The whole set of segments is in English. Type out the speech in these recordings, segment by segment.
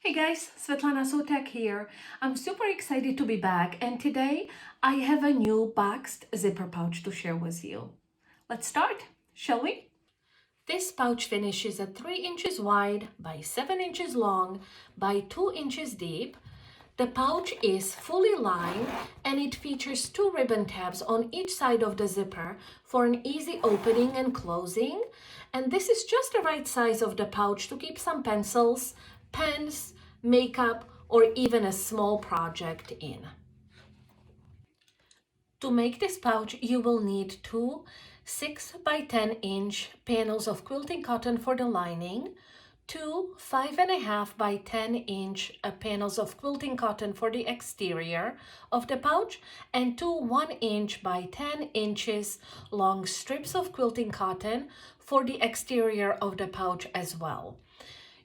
Hey guys, Sotak here. I'm super excited to be back, and today I have a new boxed zipper pouch to share with you. Let's start, shall we? This pouch finishes at 3 inches wide by 7 inches long by 2 inches deep. The pouch is fully lined and it features 2 ribbon tabs on each side of the zipper for an easy opening and closing. And this is just the right size of the pouch to keep some pencils, pens, makeup, or even a small project in. To make this pouch, you will need 2 6 by 10 inch panels of quilting cotton for the lining, 2 5.5 by 10 inch panels of quilting cotton for the exterior of the pouch, and 2 1 inch by 10 inches long strips of quilting cotton for the exterior of the pouch as well.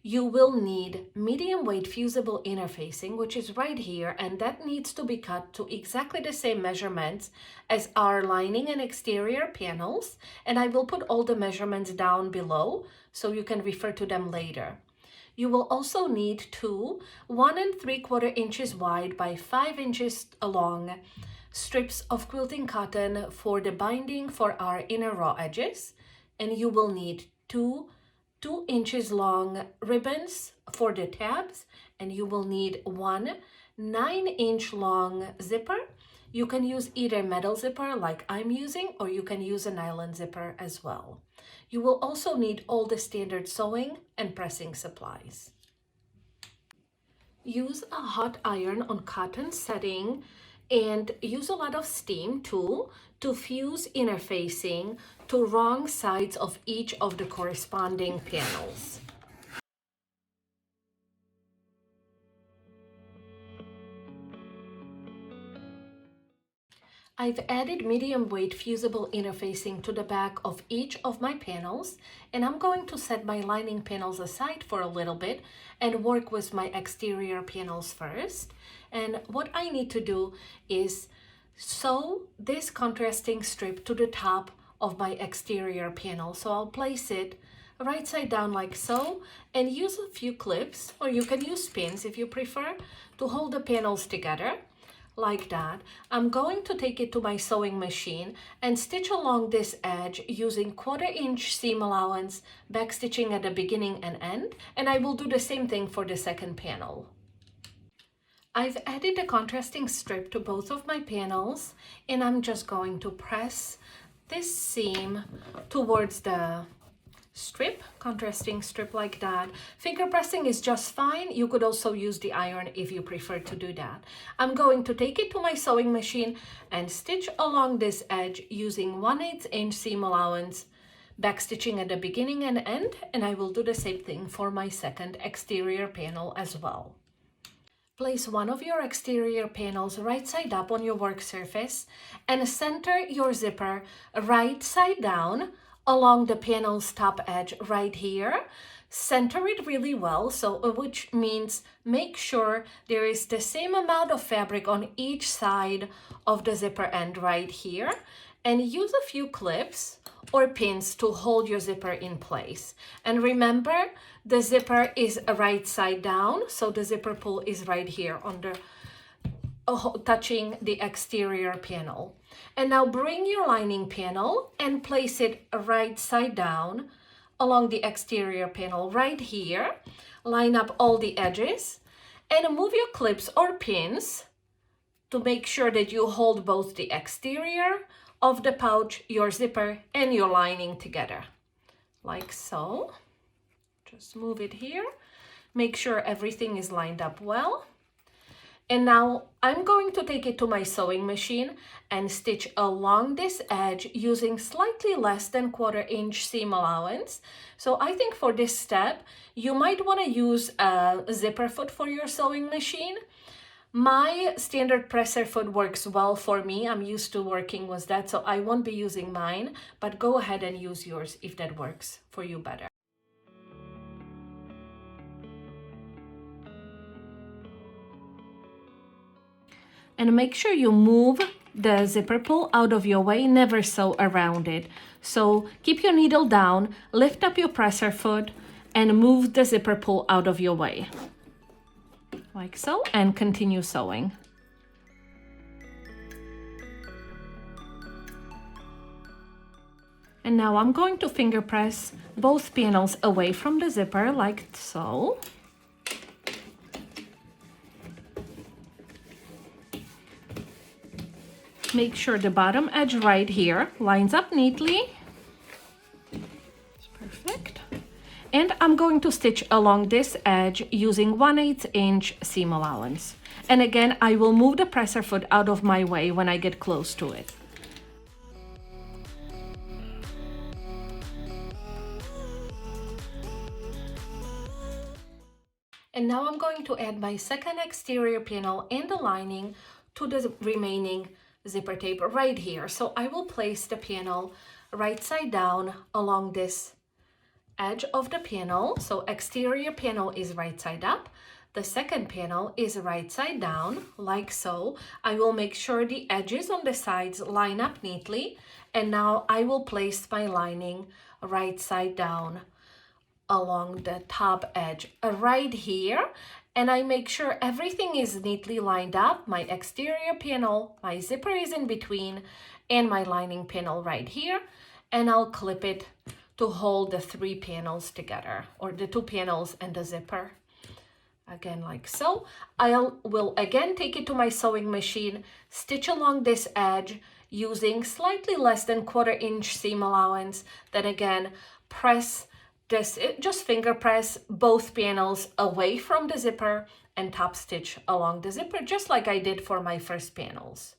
You will need medium weight fusible interfacing, which is right here, and that needs to be cut to exactly the same measurements as our lining and exterior panels. And I will put all the measurements down below so you can refer to them later. You will also need 2 1 3/4 inches wide by 5 inches long strips of quilting cotton for the binding for our inner raw edges. And you will need 2 inches long ribbons for the tabs, and you will need 1 9-inch long zipper. You can use either metal zipper like I'm using, or you can use a nylon zipper as well. You will also need all the standard sewing and pressing supplies. Use a hot iron on cotton setting and use a lot of steam too to fuse interfacing to wrong sides of each of the corresponding panels. I've added medium weight fusible interfacing to the back of each of my panels, and I'm going to set my lining panels aside for a little bit and work with my exterior panels first. And what I need to do is sew this contrasting strip to the top of my exterior panel. So I'll place it right side down like so, and use a few clips, or you can use pins if you prefer, to hold the panels together. Like that. I'm going to take it to my sewing machine and stitch along this edge using 1/4 inch seam allowance, backstitching at the beginning and end, and I will do the same thing for the second panel. I've added a contrasting strip to both of my panels, and I'm just going to press this seam towards the contrasting strip like that. Finger pressing is just fine. You could also use the iron if you prefer to do that. I'm going to take it to my sewing machine and stitch along this edge using 1/8 inch seam allowance, backstitching at the beginning and end, and I will do the same thing for my second exterior panel as well. Place one of your exterior panels right side up on your work surface and center your zipper right side down along the panel's top edge right here. Center it really well, which means make sure there is the same amount of fabric on each side of the zipper end right here, and use a few clips or pins to hold your zipper in place. And remember, the zipper is right side down, so the zipper pull is right here under touching the exterior panel. And now bring your lining panel and place it right side down along the exterior panel right here. Line up all the edges and move your clips or pins to make sure that you hold both the exterior of the pouch, your zipper, and your lining together. Like so. Just move it here. Make sure everything is lined up well. And now I'm going to take it to my sewing machine and stitch along this edge using slightly less than 1/4 inch seam allowance. So I think for this step, you might want to use a zipper foot for your sewing machine. My standard presser foot works well for me. I'm used to working with that, so I won't be using mine, but go ahead and use yours if that works for you better. And make sure you move the zipper pull out of your way, never sew around it. So keep your needle down, lift up your presser foot, and move the zipper pull out of your way. like so, and continue sewing. And now I'm going to finger press both panels away from the zipper like so. Make sure the bottom edge right here lines up neatly. Perfect. And I'm going to stitch along this edge using 1/8 inch seam allowance. And again, I will move the presser foot out of my way when I get close to it. And now I'm going to add my second exterior panel and the lining to the remaining zipper tape right here. So I will place the panel right side down along this edge of the panel. So exterior panel is right side up. The second panel is right side down, like so. I will make sure the edges on the sides line up neatly. And now I will place my lining right side down along the top edge right here, and I make sure everything is neatly lined up. My exterior panel, my zipper is in between, and my lining panel right here, and I'll clip it to hold the 3 panels together, or the 2 panels and the zipper. Again, like so. Will again take it to my sewing machine, stitch along this edge using slightly less than 1/4 inch seam allowance. Then again, press this, just finger press both panels away from the zipper and top stitch along the zipper, just like I did for my first panels.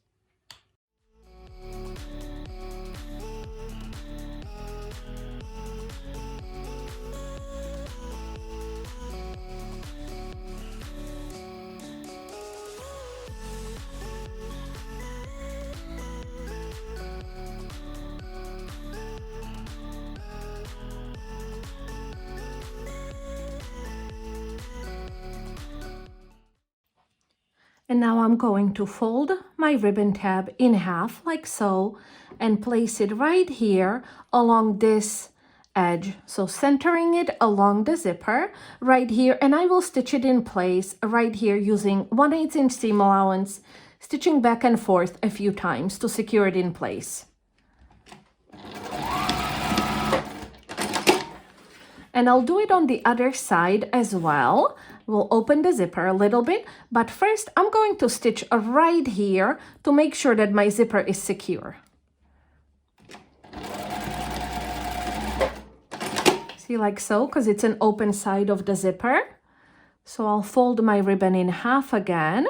And now I'm going to fold my ribbon tab in half like so and place it right here along this edge. So centering it along the zipper right here, and I will stitch it in place right here using 1/8 inch seam allowance, stitching back and forth a few times to secure it in place. And I'll do it on the other side as well. We'll open the zipper a little bit, but first I'm going to stitch right here to make sure that my zipper is secure. See, like so, because it's an open side of the zipper. So I'll fold my ribbon in half again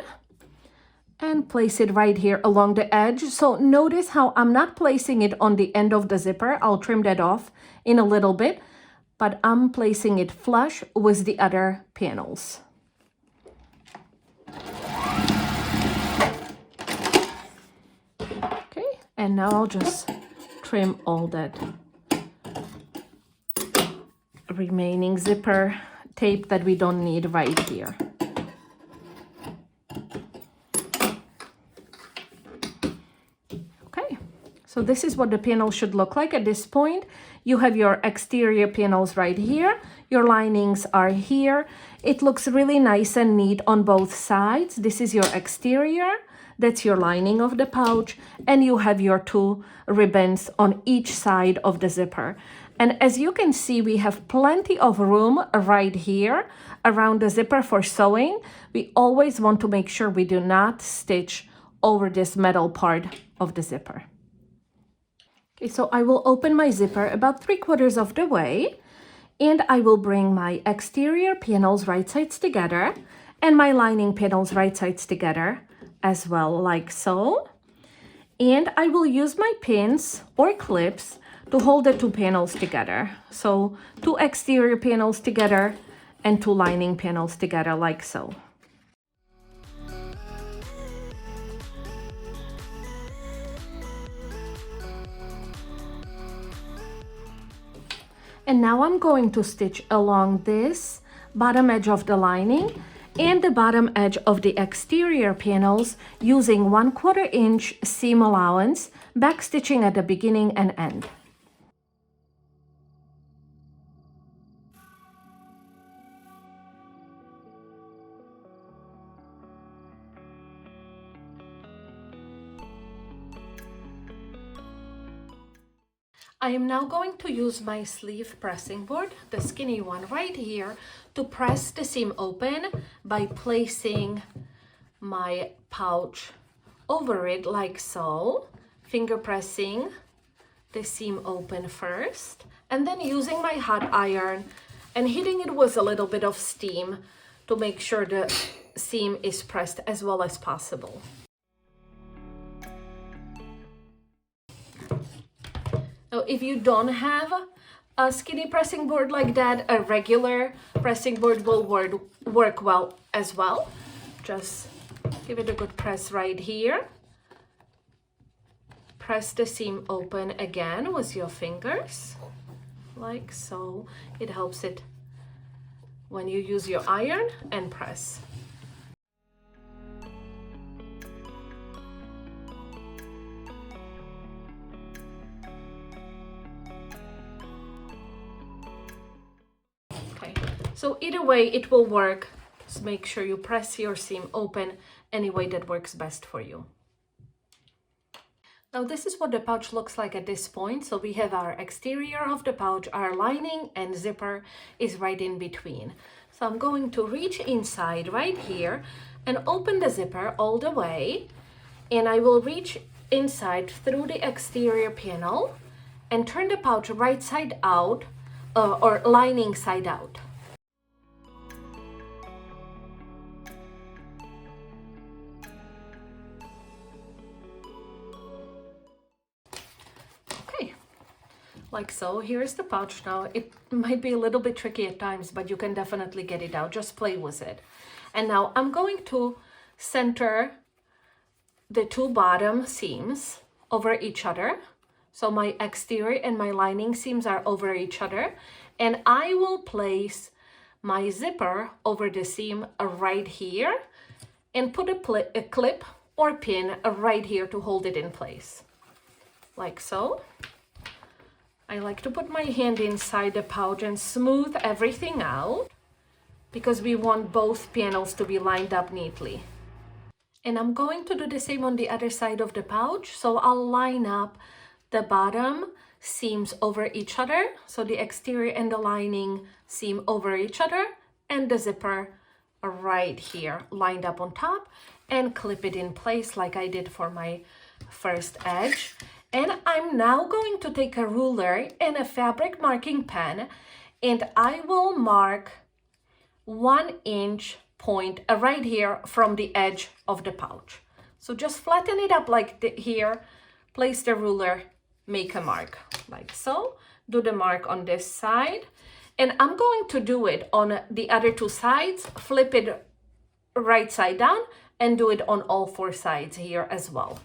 and place it right here along the edge. So notice how I'm not placing it on the end of the zipper. I'll trim that off in a little bit, but I'm placing it flush with the other panels. Okay, and now I'll just trim all that remaining zipper tape that we don't need right here. Okay, so this is what the panel should look like at this point. You have your exterior panels right here. Your linings are here. It looks really nice and neat on both sides. This is your exterior. That's your lining of the pouch. And you have your 2 ribbons on each side of the zipper. And as you can see, we have plenty of room right here around the zipper for sewing. We always want to make sure we do not stitch over this metal part of the zipper. Okay, so I will open my zipper about 3/4 of the way, and I will bring my exterior panels right sides together and my lining panels right sides together as well, like so. And I will use my pins or clips to hold the 2 panels together. So 2 exterior panels together and 2 lining panels together, like so. And now I'm going to stitch along this bottom edge of the lining and the bottom edge of the exterior panels using 1/4 inch seam allowance, back stitching at the beginning and end. I am now going to use my sleeve pressing board, the skinny one right here, to press the seam open by placing my pouch over it like so, finger pressing the seam open first, and then using my hot iron and hitting it with a little bit of steam to make sure the seam is pressed as well as possible. Now, if you don't have a skinny pressing board like that, a regular pressing board will work well as well. Just give it a good press right here. Press the seam open again with your fingers, like so. It helps it when you use your iron and press. Okay, so either way it will work. Just make sure you press your seam open any way that works best for you. Now this is what the pouch looks like at this point. So we have our exterior of the pouch, our lining and zipper is right in between. So I'm going to reach inside right here and open the zipper all the way. And I will reach inside through the exterior panel and turn the pouch right side out or lining side out. Like so. Here's the pouch now. It might be a little bit tricky at times, but you can definitely get it out. Just play with it. And now I'm going to center the two bottom seams over each other. So my exterior and my lining seams are over each other. And I will place my zipper over the seam right here and put a clip or pin right here to hold it in place. Like so. I like to put my hand inside the pouch and smooth everything out because we want both panels to be lined up neatly. And I'm going to do the same on the other side of the pouch. So I'll line up the bottom seams over each other. So the exterior and the lining seam over each other and the zipper right here lined up on top and clip it in place like I did for my first edge. And I'm now going to take a ruler and a fabric marking pen and I will mark 1 inch point right here from the edge of the pouch. So just flatten it up like here, place the ruler, make a mark like so. Do the mark on this side and I'm going to do it on the other two sides, flip it right side down and do it on all 4 sides here as well.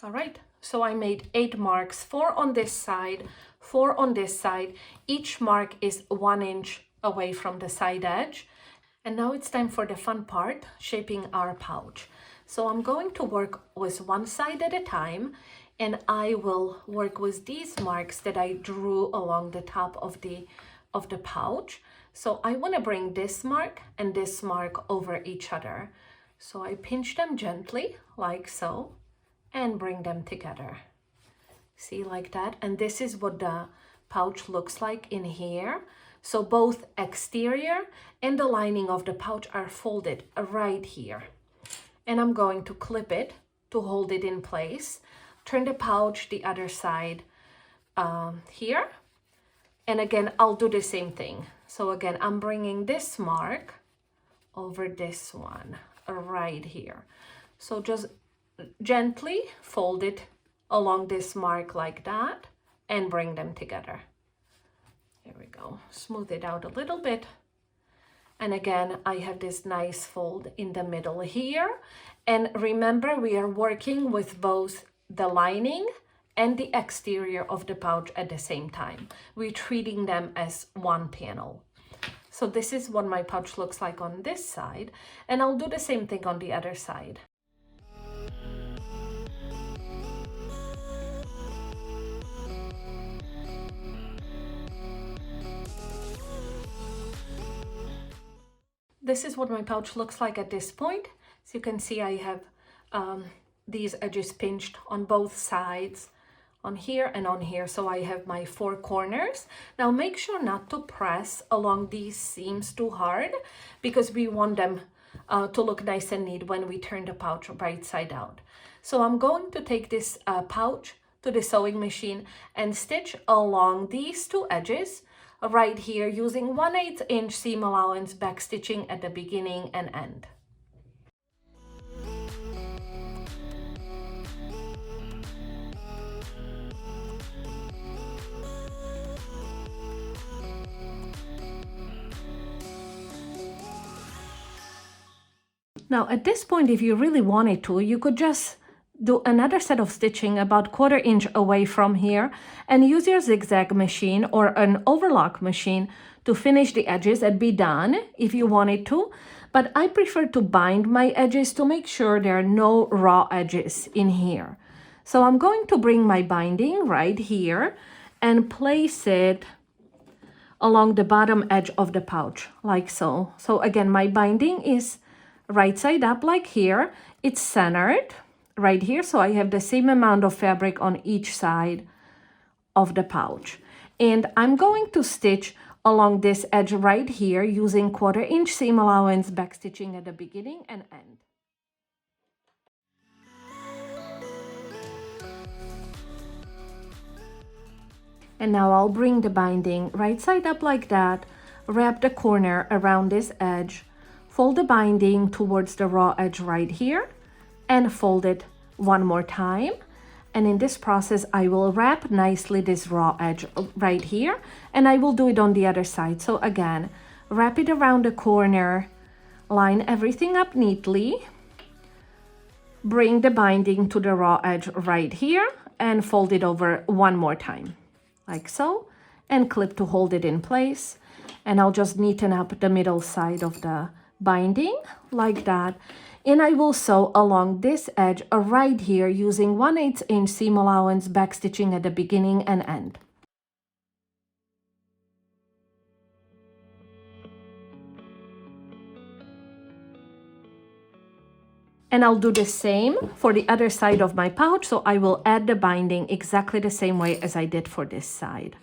All right, so I made 8 marks, 4 on this side, 4 on this side. Each mark is 1 inch away from the side edge. And now it's time for the fun part, shaping our pouch. So I'm going to work with one side at a time, and I will work with these marks that I drew along the top of the pouch. So I want to bring this mark and this mark over each other. So I pinch them gently, like so, and bring them together. See, like that. And this is what the pouch looks like in here. So both exterior and the lining of the pouch are folded right here. And I'm going to clip it to hold it in place. Turn the pouch the other side here. And again, I'll do the same thing. So again, I'm bringing this mark over this one right here. So just gently fold it along this mark like that and bring them together. Here we go. Smooth it out a little bit. And again, I have this nice fold in the middle here. And remember, we are working with both the lining and the exterior of the pouch at the same time. We're treating them as one panel. So this is what my pouch looks like on this side. And I'll do the same thing on the other side. this is what my pouch looks like at this point. So you can see I have these edges pinched on both sides, on here and on here. So I have my 4 corners. Now make sure not to press along these seams too hard, because we want them to look nice and neat when we turn the pouch right side out. So I'm going to take this pouch to the sewing machine and stitch along these 2 edges right here using 1/8 inch seam allowance back stitching at the beginning and end. Now at this point, if you really wanted to, you could just do another set of stitching about 1/4 inch away from here and use your zigzag machine or an overlock machine to finish the edges and be done if you wanted to. But I prefer to bind my edges to make sure there are no raw edges in here. So I'm going to bring my binding right here and place it along the bottom edge of the pouch, like so. So again, my binding is right side up like here. It's centered right here, so I have the same amount of fabric on each side of the pouch. And I'm going to stitch along this edge right here using 1/4 inch seam allowance back stitching at the beginning and end. And now I'll bring the binding right side up like that, wrap the corner around this edge, fold the binding towards the raw edge right here, and fold it one more time. And in this process, I will wrap nicely this raw edge right here, and I will do it on the other side. So again, wrap it around the corner, line everything up neatly, bring the binding to the raw edge right here, and fold it over one more time, like so, and clip to hold it in place. And I'll just neaten up the middle side of the binding like that, and I will sew along this edge right here using 1/8 inch seam allowance back stitching at the beginning and end. And I'll do the same for the other side of my pouch, so I will add the binding exactly the same way as I did for this side.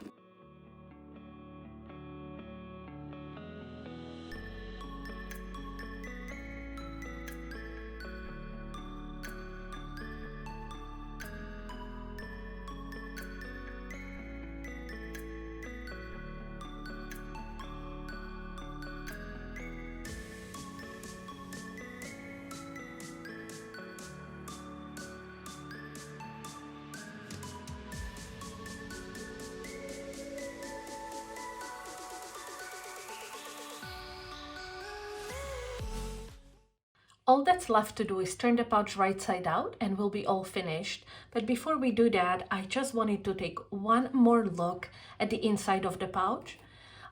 All that's left to do is turn the pouch right side out and we'll be all finished. But before we do that, I just wanted to take one more look at the inside of the pouch.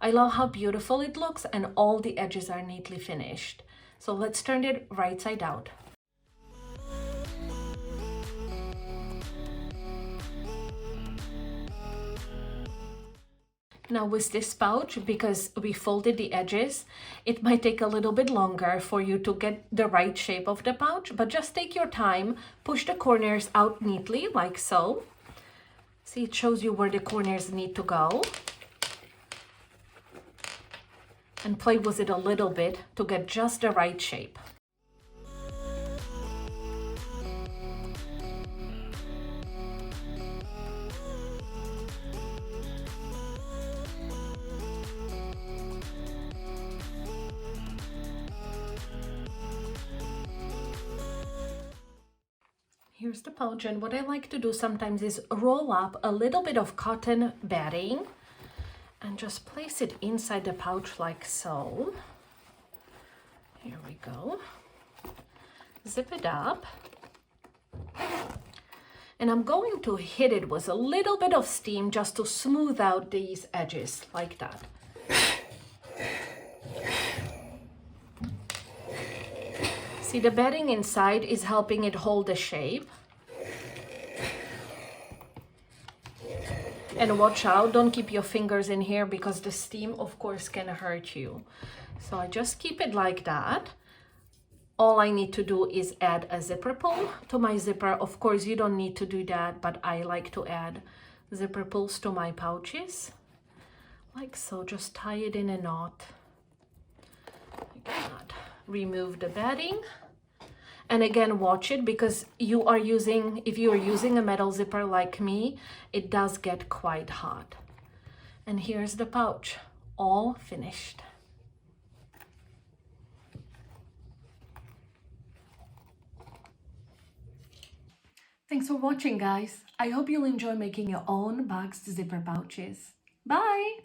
I love how beautiful it looks and all the edges are neatly finished. So let's turn it right side out. Now with this pouch, because we folded the edges, it might take a little bit longer for you to get the right shape of the pouch, but just take your time, push the corners out neatly like so. See, it shows you where the corners need to go. And play with it a little bit to get just the right shape. Here's the pouch, and what I like to do sometimes is roll up a little bit of cotton batting and just place it inside the pouch like so. Here we go. Zip it up. And I'm going to hit it with a little bit of steam just to smooth out these edges like that. See, the batting inside is helping it hold the shape. And watch out, don't keep your fingers in here because the steam, of course, can hurt you. So I just keep it like that. All I need to do is add a zipper pull to my zipper. Of course, you don't need to do that, but I like to add zipper pulls to my pouches. Like so, just tie it in a knot. Like that. Remove the batting. And again, watch it because if you are using a metal zipper like me, it does get quite hot. And here's the pouch, all finished. Thanks for watching, guys. I hope you'll enjoy making your own boxed zipper pouches. Bye!